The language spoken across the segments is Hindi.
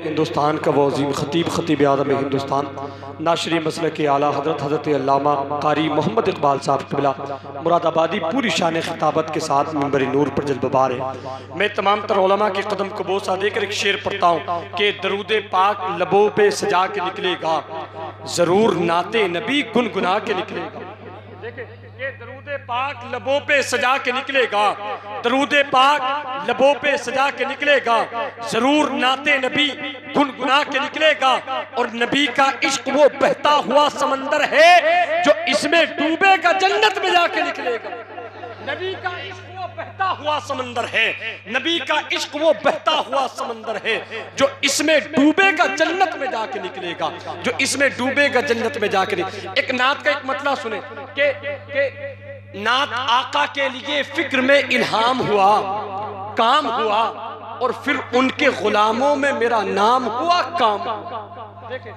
हिंदुस्तान का वो अज़ीम ख़तीब ख़तीब आज़म हिंदुस्तान नाशरी मसलक के आला हज़रत अल्लामा कारी मोहम्मद इकबाल साहब क़िबला मुरादाबादी पूरी शान ख़िताबत के साथ मिंबर नूर पर जल्बबार है। मैं तमाम तर उलमा के कदम को बोसा देकर एक शेर पढ़ता हूँ कि दरूद पाक लबों पे सजा के निकलेगा, ज़रूर नाते नबी गुनगुना के निकलेगा। ये दरूद पाक लबों पे सजा के निकलेगा, दरूद पाक लबों पे सजा के निकलेगा, जरूर नाते नबी गुनगुना के निकलेगा। और नबी का इश्क वो बहता हुआ समंदर है जो इसमें डूबेगा जन्नत में जाके निकलेगा। नबी का इश्क वो बहता हुआ समंदर है, नबी का इश्क वो बहता हुआ समंदर है जो इसमें डूबेगा जन्नत में जाके निकलेगा, जो इसमें डूबेगा जन्नत में जाके निकलेगा। एक नात का एक मतलब सुने कि नात आका के लिए फिक्र में इल्हाम हुआ, काम हुआ, और फिर उनके गुलामों में मेरा नाम हुआ, काम। देखें,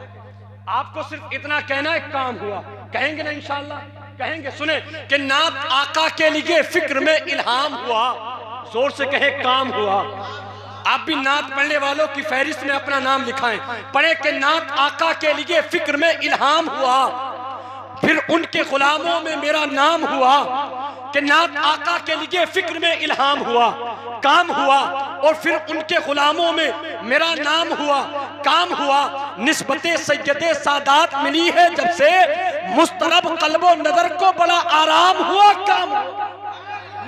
आपको सिर्फ इतना कहना है काम हुआ, कहेंगे ना इंशाअल्लाह, कहेंगे। सुने कि नात आका के लिए फिक्र में इल्हाम हुआ, जोर से कहे काम हुआ। आप भी नात पढ़ने वालों की फहरिस्त में अपना नाम लिखाएं, पढ़े कि नात आका के लिए फिक्र में इल्हाम हुआ, फिर उनके गुलामों में मेरा नाम हुआ। कि नात आका के लिए फिक्र में इल्हाम हुआ, काम हुआ, और फिर उनके गुलामों में मेरा नाम हुआ, काम हुआ। निस्बते सैयदे सादात मिली है जब से, मुस्तरब कल्बो नजर को बड़ा आराम हुआ, काम।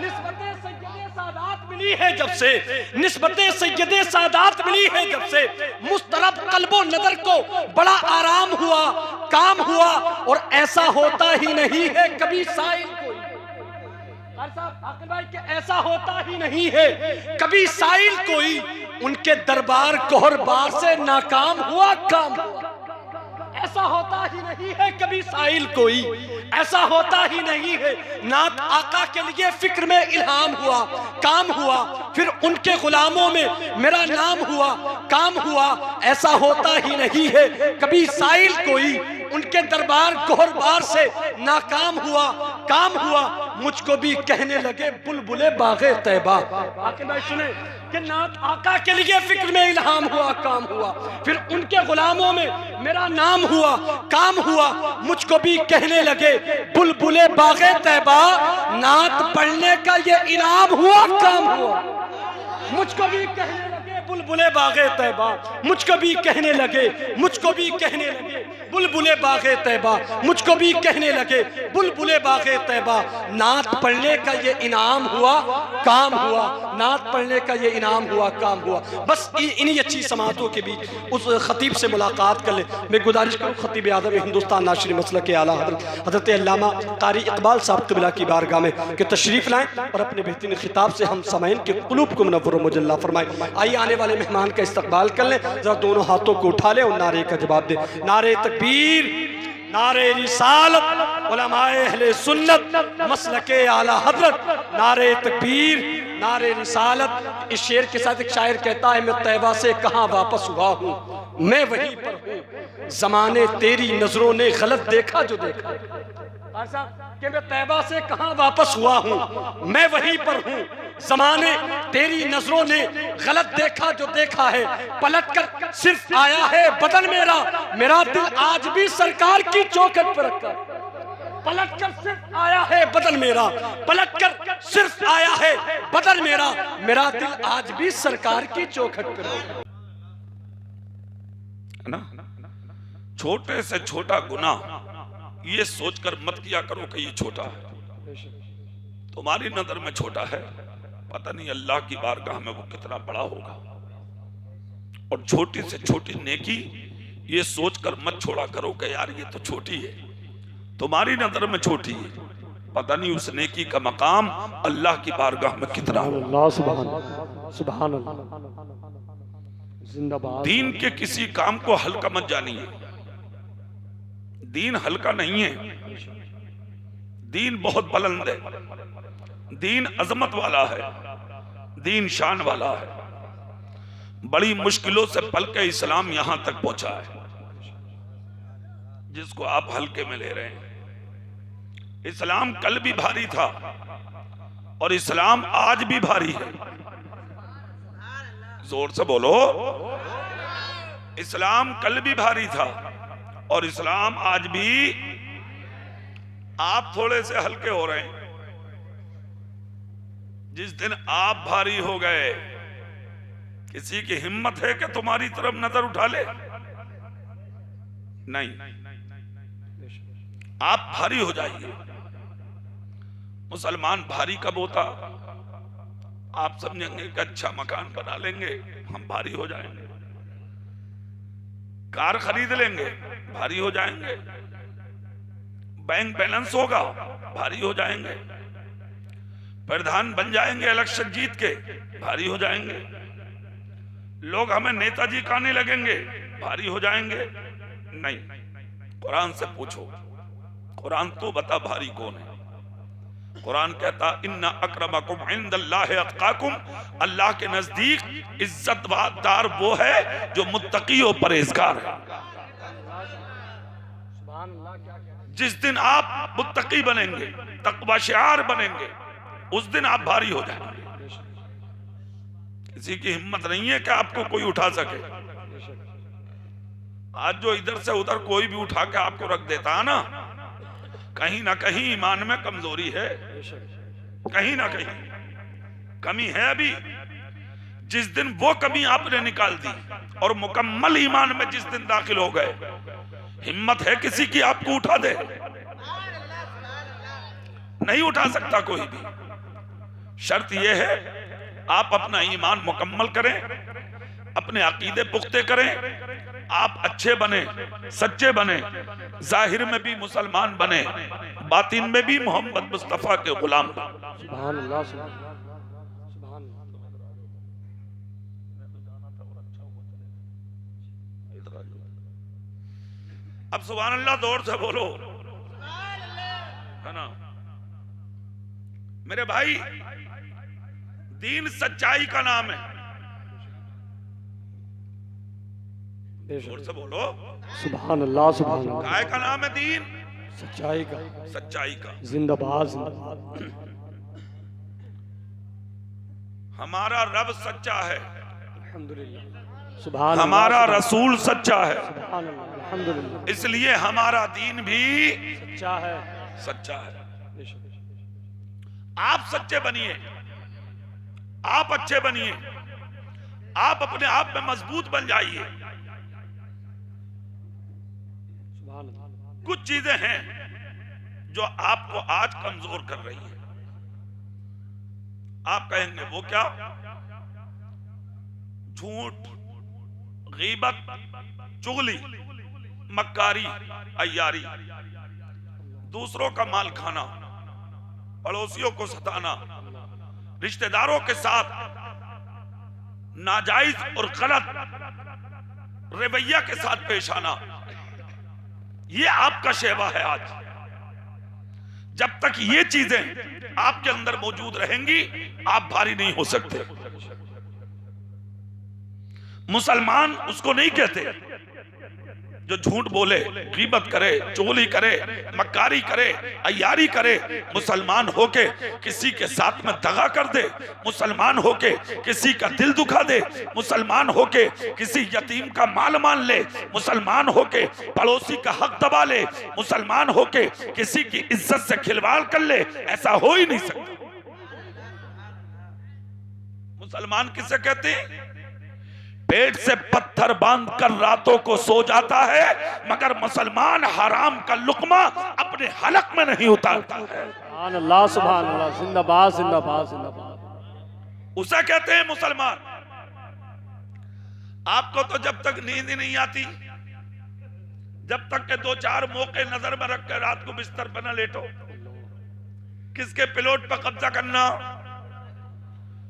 निस्बते सैयदे सादात मिली है जब से, निस्बते सैयदे सादात मिली है जब से, मुस्तरब कल्बो नजर को बड़ा आराम हुआ, काम हुआ। और ऐसा होता ही नहीं है कभी साइल कोई, भाई के ऐसा होता ही नहीं है कभी साइल कोई, उनके दरबार कोहरबार से नाकाम हुआ, काम हुआ। ऐसा होता ही नहीं है कभी साइल कोई, ऐसा होता ही नहीं है। नात आका के लिए फिक्र में इल्हाम हुआ, काम हुआ, फिर उनके गुलामों में मेरा नाम हुआ, काम हुआ। ऐसा होता ही नहीं है कभी साइल कोई, उनके दरबार कोहरबार से नाकाम हुआ, काम हुआ। मुझको भी कहने लगे बुलबुले बागे तैबा। आके भाई सुने कि नात आका के लिए फिक्र में इल्हाम हुआ, काम हुआ, फिर उनके गुलामों में मेरा नाम हुआ, काम हुआ। मुझको भी कहने लगे बुलबुले बागे तैबा, नात पढ़ने का ये इनाम हुआ, काम हुआ। मुझको भी कहने लगे बुलबुले बागे तैबा, मुझको भी कहने लगे, मुझको भी कहने लगे बुलबुले बागे तैबा, मुझको भी कहने लगे बुलबुले बागे तैबा। नात पढ़ने का ये इनाम हुआ, काम हुआ, नात पढ़ने का ये इनाम हुआ, काम हुआ। बस इन्हीं अच्छी समातों के बीच उस खतीब से मुलाकात कर ले। मैं गुजारिश करूँ खतीब आज़म हिंदुस्तान नाशरी मसलक के आला हज़रत अल्लामा कारी इकबाल साहब क़िबला की बारगाह में कि तशरीफ़ लाएँ और अपने बेहतरीन खिताब से हम समाइन के क़ुलूब को मुनव्वर मुजल्ला फरमाएं। आइए आने वाले मेहमान का इस्तकबाल कर लें, जरा दोनों हाथों को उठा लें और नारे का जवाब दें। नारे तकबीर, नारे रिसालत, उलमाए अहले सुन्नत मसलके आला हज़रत, नारे तकबीर, नारे रिसालत। इस शेर के साथ एक शायर कहता है, मैं तैबा से कहाँ वापस हुआ हूँ, मैं वहीं पर हूँ, ज़माने तेरी नजरों ने गलत देखा जो देखा। कि मैं तैबा से कहाँ वापस हुआ हूँ, मैं वहीं पर हूँ, ज़माने तेरी नजरों ने गलत देखा जो देखा है। पलट कर सिर्फ आया है बदन मेरा, मेरा दिल आज भी सरकार की चौखट पर रखा। पलट कर सिर्फ आया है बदन मेरा, पलट कर सिर्फ आया है बदन मेरा, मेरा दिल आज भी सरकार की चौखट पर है ना। छोटे से छोटा गुनाह ये सोचकर मत किया करो कि ये छोटा है, तुम्हारी नजर में छोटा है, पता नहीं अल्लाह की बारगाह में वो कितना बड़ा होगा। और छोटी से छोटी नेकी ये सोचकर मत छोड़ा करो कि यार ये तो छोटी है, तुम्हारी नजर में छोटी है, पता नहीं उस नेकी का मकाम अल्लाह की बारगाह में कितना होगा। सुभान अल्लाह, जिंदाबाद। दीन के किसी काम को हल्का मत जानिए, दीन हल्का नहीं है, दीन बहुत बुलंद है, दीन अजमत वाला है, दीन शान वाला है। बड़ी मुश्किलों से पल के इस्लाम यहां तक पहुंचा है, जिसको आप हल्के में ले रहे हैं। इस्लाम कल भी भारी था और इस्लाम आज भी भारी है। जोर से बोलो। इस्लाम कल भी भारी था और इस्लाम आज भी। आप थोड़े से हल्के हो रहे हैं। जिस दिन आप भारी हो गए, किसी की हिम्मत है कि तुम्हारी तरफ नजर उठा ले? नहीं, आप भारी हो जाइए। मुसलमान भारी कब होता? आप समझेंगे कि अच्छा मकान बना लेंगे, हम भारी हो जाएंगे। कार खरीद लेंगे, भारी हो जाएंगे। बैंक बैलेंस होगा, भारी हो जाएंगे। प्रधान बन जाएंगे इलेक्शन जीत के, भारी हो जाएंगे। लोग हमें नेताजी कहने लगेंगे, भारी हो जाएंगे। नहीं, कुरान से पूछो, कुरान तो बता भारी कौन है। कुरान कहता इन्ना अक्रमकुम इंदल्लाहि अत्काकुम, अल्लाह के नजदीक इज्जतदार वो है जो मुत्तकी और परहेजगार है। जिस दिन आप मुत्तकी बनेंगे, तकवा शिआर बनेंगे, उस दिन आप भारी हो जाएंगे। किसी की हिम्मत नहीं है कि आपको कोई उठा सके। आज जो इधर से उधर कोई भी उठा के आपको रख देता है ना कहीं ईमान में कमजोरी है, कहीं ना कहीं कमी है अभी। जिस दिन वो कमी आपने निकाल दी और मुकम्मल ईमान में जिस दिन दाखिल हो गए, हिम्मत है किसी की आपको उठा दे? नहीं उठा सकता कोई भी। शर्त यह है आप अपना ईमान मुकम्मल करें, अपने अकीदे पुख्ते करें, आप अच्छे बने, सच्चे बने, जाहिर में भी मुसलमान बने, बातिन में भी मोहम्मद मुस्तफा के गुलाम बने। सुभान अल्लाह, सुभान अब सुभान अल्लाह दौर से बोलो, है ना मेरे भाई। दीन सच्चाई का नाम है। जोर से बोलो, सुभान अल्लाह, सुभान अल्लाह। काय का नाम है दीन? सच्चाई का, सच्चाई का। जिंदाबाद, जिंदाबाद। हमारा रब सच्चा है, अल्हम्दुलिल्लाह। सुभान हमारा रसूल सच्चा है, सुभान अल्लाह, अल्हम्दुलिल्लाह। इसलिए हमारा दीन भी सच्चा है, सच्चा है। आप सच्चे बनिए, आप अच्छे बनिए, आप अपने आप में मजबूत बन जाइए। कुछ चीजें हैं जो आपको आज कमजोर कर रही हैं। आप कहेंगे वो क्या? झूठ, गीबत, चुगली, मक्कारी, अय्यारी, दूसरों का माल खाना, पड़ोसियों को सताना, रिश्तेदारों के साथ नाजायज और गलत रवैया के साथ पेश आना, ये आपका शेवा है आज। जब तक ये चीजें आपके अंदर मौजूद रहेंगी, आप भारी नहीं हो सकते। मुसलमान उसको नहीं कहते जो झूठ बोले, गीबत करे, चोली करे, मक्कारी करे, अय्यारी करे। मुसलमान होके किसी के साथ में दगा कर दे, मुसलमान होके किसी का दिल दुखा दे, मुसलमान होके किसी यतीम का माल मान ले, मुसलमान होके पड़ोसी का हक दबा ले, मुसलमान होके किसी की इज्जत से खिलवाड़ कर ले, ऐसा हो ही नहीं सकता। मुसलमान किसे कहते हैं? पेट से पत्थर बांधकर रातों को सो जाता है, मगर मुसलमान हराम का लुकमा अपने हलक में नहीं उतारता है। सुभान अल्लाह, सुभान अल्लाह। जिंदाबाद, जिंदाबाद, जिंदाबाद। उसे कहते हैं मुसलमान। आपको तो जब तक नींद ही नहीं आती, जब तक के 2-4 मौके नजर में रख कर रात को बिस्तर पर न लेटो, किसके पिलोट पर कब्जा करना,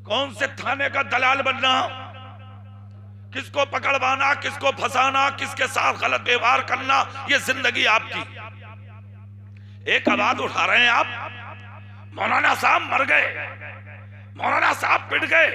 कौन से थाने का दलाल बनना, किसको पकड़वाना, किसको फंसाना, किसके साथ गलत व्यवहार करना, ये जिंदगी आपकी। एक आवाज उठा रहे हैं आप, मौलाना साहब मर गए, मौलाना साहब पिट गए,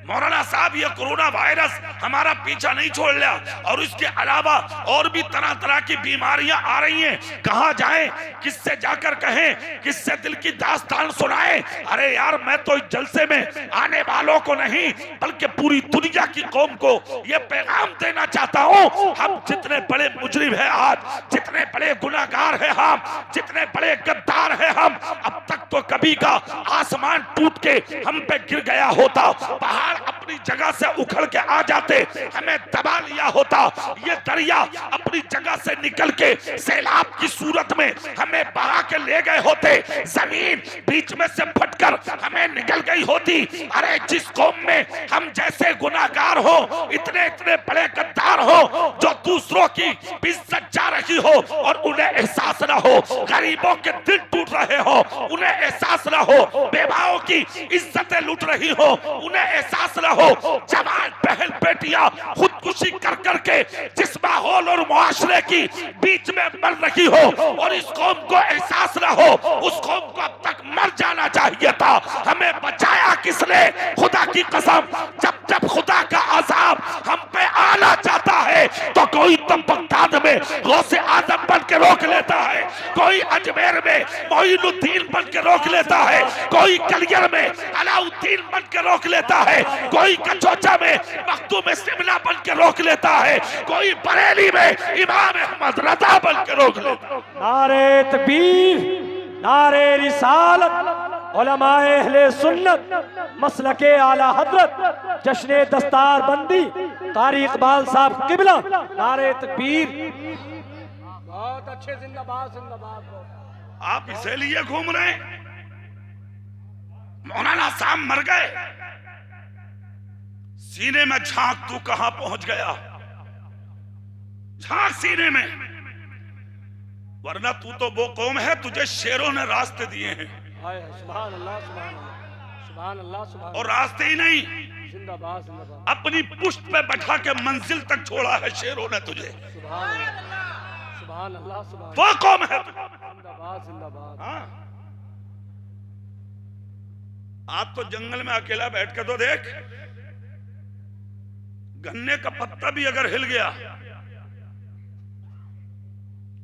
मौलाना साहब ये कोरोना वायरस हमारा पीछा नहीं छोड़ लिया, और इसके अलावा और भी तरह तरह की बीमारियां आ रही हैं। कहां जाएं, किससे जाकर कहें, किससे दिल की दास्तान सुनाएं? अरे यार, मैं तो इस जलसे में आने वालों को नहीं बल्कि पूरी दुनिया की कौम को ये पैगाम देना चाहता हूं, हम जितने बड़े मुजरिम हैं आज, जितने बड़े गुनाहगार हैं हम, जितने बड़े गद्दार हैं हम, अब तक तो कभी का आसमान टूट के हम पे गिर गया होता, पहाड़ अपनी जगह से उखड़ के आ जाते, हमें दबा लिया होता, ये दरिया अपनी जगह से निकल के सैलाब की सूरत में हमें बहा के ले गए होते, जमीन बीच में से फटकर हमें निकल गई होती। अरे जिस कौम में हम जैसे गुनाहगार हो, इतने इतने बड़े गद्दार हो, जो दूसरों की इज्जत जा रही हो और उन्हें एहसास ना हो, गरीबों के दिल टूट रहे हो उन्हें एहसास ना हो, बेवाओं की इज्जतें लूट रही हो उन्हें एहसास ना हो, जवान बहन बेटियां खुदकुशी कर करके जिस माहौल और मुआशरे की बीच में मर रही हो और इस कौम को एहसास ना हो, उस कौम को अब तक मर जाना चाहिए था। हमें बचाया किसने? खुदा की कसम, जब जब खुदा का अज़ाब हम पे आना चाहता है तो कोई तो बगदाद में गौसे आजम बन के रोक लेता है, कोई अजमेर में मोइनुद्दीन बन के रोक लेता है, कोई कलियर में अलाउद्दीन बन के रोक लेता है, कोई कचौचा में मखदूम सिमला बन के रोक लेता है, कोई बरेली में इमाम अहमद रजा बन के रोक लेता है। नारे तकबीर, नारे रिसालत, उलमाए अहले सुन्नत, मसलके आला हजरत, जश्न दस्तार बंदी, कारी इकबाल साहब किबला, नारे तकबीर। बहुत अच्छे, जिंदाबाद जिंदाबाद। आप इसे लिए घूम रहे हैं? मौलाना साहब मर गए, सीने में झांक, तू कहां पहुंच गया? झांक सीने में, वरना तू तो वो कौम है तुझे शेरों ने रास्ते दिए हैं। सुभान अल्लाह, सुभान अल्लाह, सुभान अल्लाह, सुभान। और रास्ते ही नहीं, जिंदाबाद जिंदाबाद, अपनी पुश्त पे बैठा के मंजिल तक छोड़ा है शेरों ने तुझे। सुभान अल्लाह, सुभान अल्लाह, सुभान। वो कौम है तू। जिंदाबाद जिंदाबाद। हाँ, आज तो जंगल में अकेला बैठ के तो देख, गन्ने का पत्ता भी अगर हिल गया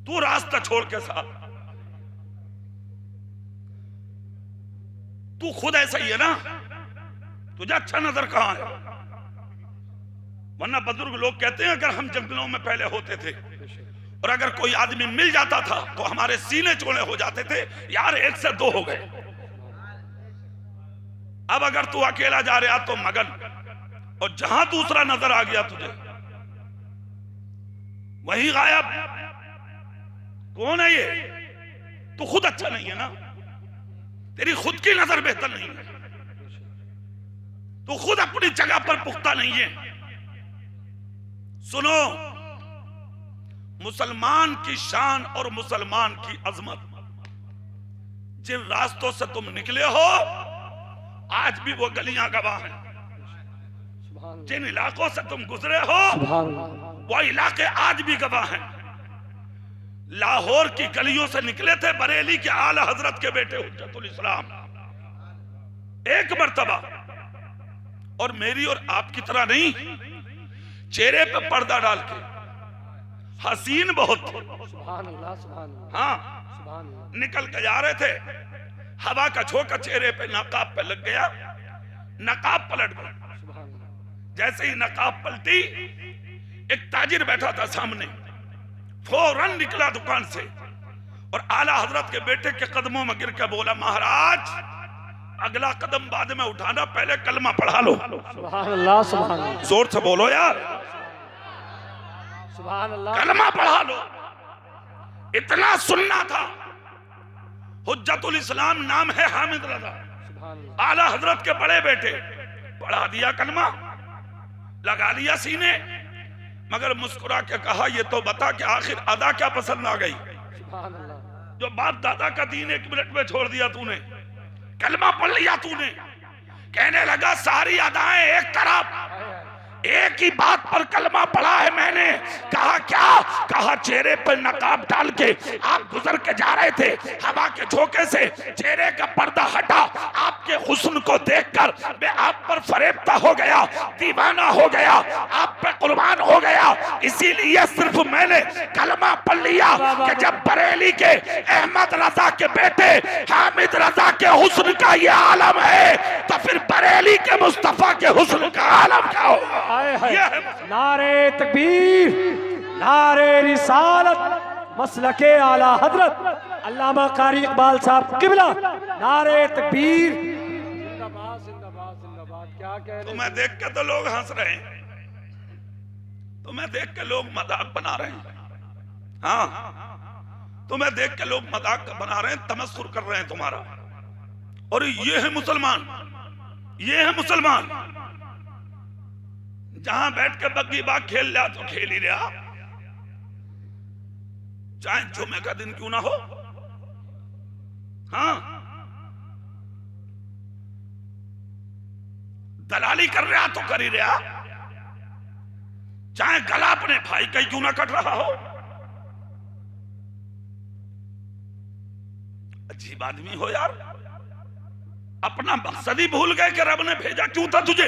तू रास्ता छोड़ के साथ, तू खुद ऐसा ही है ना, तुझे अच्छा नजर कहां है? वरना बुजुर्ग लोग कहते हैं अगर हम जंगलों में पहले होते थे और अगर कोई आदमी मिल जाता था तो हमारे सीने चौड़े हो जाते थे, यार एक से दो हो गए। अब अगर तू अकेला जा रहा तो मगन, और जहां दूसरा नजर आ गया तुझे वही गायब। कौन है ये? तू खुद अच्छा नहीं है ना, तेरी खुद की नजर बेहतर नहीं है, तू खुद अपनी जगह पर पुख्ता नहीं है। सुनो, मुसलमान की शान और मुसलमान की अजमत, जिन रास्तों से तुम निकले हो आज भी वो गलियां गवाह हैं, जिन इलाकों से तुम गुजरे हो वो इलाके आज भी गवाह हैं। लाहौर की गलियों से निकले थे बरेली के आला हजरत के बेटे हुज्जतुल इस्लाम एक मर्तबा, और मेरी और आपकी तरह नहीं, चेहरे पे पर्दा डाल के, हसीन बहुत थे। हाँ, निकल के जा रहे थे, हवा का झोंका चेहरे पे नकाब पे लग गया, नकाब पलट गया। जैसे ही नकाब पलटी, एक ताजिर बैठा था सामने, फौरन निकला दुकान से और आला हजरत के बेटे के कदमों में गिर के बोला, महाराज अगला कदम बाद में उठाना, पहले कलमा पढ़ा लो। सुभान अल्लाह, सुभान अल्लाह, जोर से बोलो यार, सुभान अल्लाह, कलमा पढ़ा लो। इतना सुनना था। हुज्जतुल इस्लाम नाम है हामिद रजा, आला हजरत के बड़े बेटे, पढ़ा दिया कलमा, लगा लिया सीने, मगर मुस्कुरा के कहा, ये तो बता कि आखिर अदा क्या पसंद आ गई? जो बाप दादा का दीन 1 मिनट में छोड़ दिया तूने, कलमा पढ़ लिया तूने। कहने लगा सारी अदाएं एक तरफ, एक ही बात पर कलमा पढ़ा है मैंने। कहा क्या? कहा चेहरे पर नकाब डाल के आप गुजर के जा रहे थे, हवा के झोंके से चेहरे का पर्दा हटा, आपके हुस्न को देखकर मैं आप पर फरेबता हो गया, दीवाना हो गया, आप पे कुर्बान हो गया। इसीलिए सिर्फ मैंने कलमा पढ़ लिया कि जब बरेली के अहमद रजा के बेटे हामिद रजा के हुस्न का ये आलम है तो फिर बरेली के मुस्तफा के हुस्न का आलम क्या होगा? नारे तकबीर, नारे रिसालत, मसलके आला हजरत अल्लामा कारी इकबाल साहब किबला, नारे तकबीर। जिंदाबाद जिंदाबाद जिंदाबाद। क्या कह रहे? तुम्हें देख के तो लोग हंस रहे हैं, तुम्हें देख के लोग मजाक बना रहे हैं। हाँ, तुम्हें देख के लोग मजाक बना रहे हैं, तमस्कुर कर रहे हैं तुम्हारा। और ये है मुसलमान, ये है मुसलमान। जहां बैठ के बग्गी बाग खेल रहा तो खेल ही रहा, चाहे जुमे का दिन क्यों ना हो। हाँ, दलाली कर रहा तो कर ही रहा, चाहे गला अपने भाई का ही क्यों ना कट रहा हो। अजीब आदमी हो यार, अपना मकसद ही भूल गए कि रब ने भेजा क्यों था तुझे।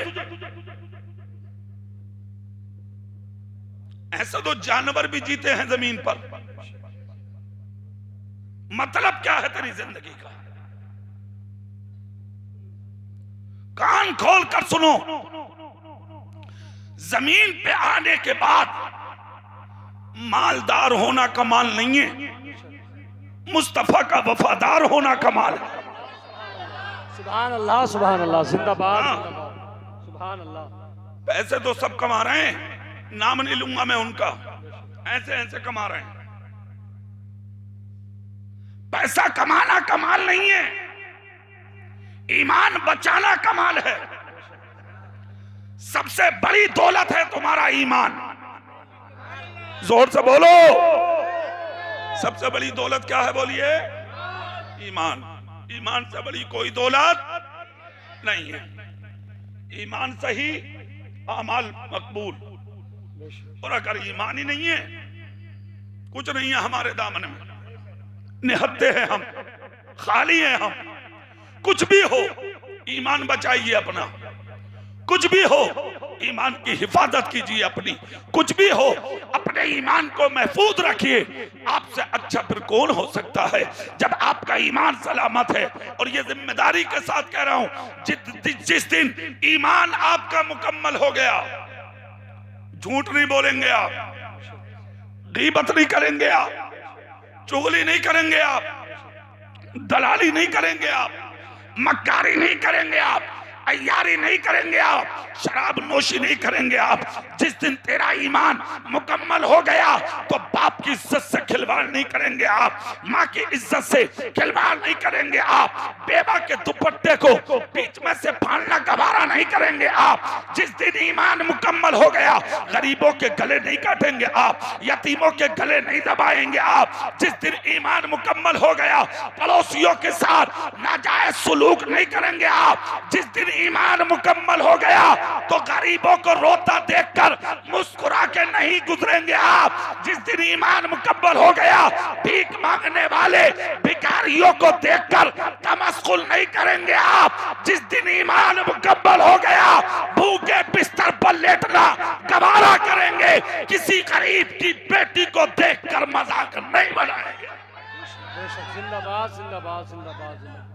ऐसा तो जानवर भी जीते हैं जमीन पर। मतलब क्या है तेरी जिंदगी का? कान खोल कर सुनो, जमीन पे आने के बाद मालदार होना कमाल नहीं है, मुस्तफा का वफादार होना कमाल है। सुभान अल्लाह, सुभान अल्लाह, जिंदाबाद जिंदाबाद, सुभान अल्लाह। पैसे तो सब कमा रहे हैं, नाम नहीं लूंगा मैं उनका, ऐसे ऐसे कमा रहे हैं। पैसा कमाना कमाल नहीं है, ईमान बचाना कमाल है। सबसे बड़ी दौलत है तुम्हारा ईमान। जोर से बोलो, सबसे बड़ी दौलत क्या है? बोलिए, ईमान। ईमान से बड़ी कोई दौलत नहीं है। ईमान सही, अमाल मकबूल। और अगर ईमान ही नहीं है, कुछ नहीं है हमारे दामन में, निहत्ते हैं हम, खाली हैं हम। कुछ भी हो, ईमान बचाइए अपना। कुछ भी हो, ईमान की हिफाजत कीजिए अपनी। कुछ भी हो, अपने ईमान को महफूज रखिए। आपसे अच्छा फिर कौन हो सकता है जब आपका ईमान सलामत है। और ये जिम्मेदारी के साथ कह रहा हूं, जिस दिन ईमान आपका मुकम्मल हो गया, झूठ नहीं बोलेंगे आप, गीबत नहीं करेंगे आप, चुगली नहीं करेंगे आप, दलाली नहीं करेंगे आप, मक्कारी नहीं करेंगे आप, अय्यारी नहीं करेंगे आप, शराब नोशी नहीं करेंगे आप। जिस दिन तेरा ईमान मुकम्मल हो गया तो बाप की इज्जत से खिलवाड़ नहीं करेंगे आप, माँ की इज्जत से खिलवाड़ नहीं करेंगे आप, बेवा के दुपट्टे को बीच में से फाड़ना गवारा नहीं करेंगे आप। जिस दिन ईमान मुकम्मल हो गया, गरीबों के गले नहीं काटेंगे आप, यतीमों के गले नहीं दबाएंगे आप। जिस दिन ईमान मुकम्मल हो गया, पड़ोसियों के साथ नाजायज सुलूक नहीं करेंगे आप। जिस दिन ईमान मुकम्मल हो गया तो गरीबों को रोता देखकर मुस्कुरा के नहीं गुजरेंगे आप। जिस दिन ईमान मुकम्मल हो गया, भीख मांगने वाले भिखारियों को देखकर तमस्कुल नहीं करेंगे आप। जिस दिन ईमान मुकम्मल हो गया, भूखे बिस्तर पर लेटना गवारा करेंगे, किसी गरीब की बेटी को देखकर मजाक नहीं बनाएंगे। जिंदाबाद जिंदाबाद जिंदाबाद जिंदाबाद।